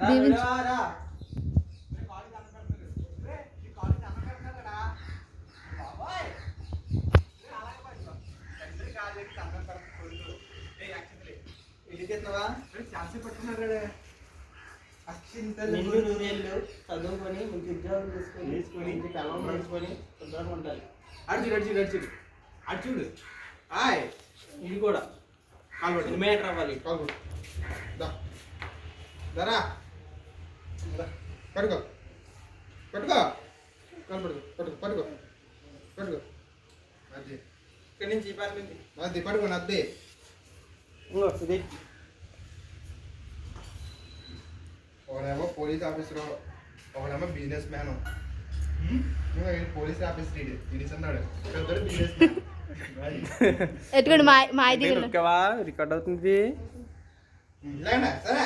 దీవించు. నిండు నూరేళ్ళు చదువుకొని మంచి ఉద్యోగం తీసుకొని మంచి కలం నేర్చుకొని శుభ్రంగా ఉండాలి. చూడు హాయ్ ఇది కూడా సినిమేటర్ అవ్వాలి. దరా పట్టుకో పట్టుకో కాలు పట్టుకో పట్టుకో పట్టుకో పట్టుకో అది ఇక్కడి నుంచి అది పట్టుకో నద్ది ఇది ఒకడేమో పోలీస్ ఆఫీసర్ ఒకడేమో బిజినెస్ మ్యాన్ పోలీస్ ఆఫీసర్ ఇడిస్తున్నాడు పెద్దడు బిజినెస్ మ్యాన్ ఎట్టుకోండి మా ఇది రికార్డ్ అవుతుంది. సరే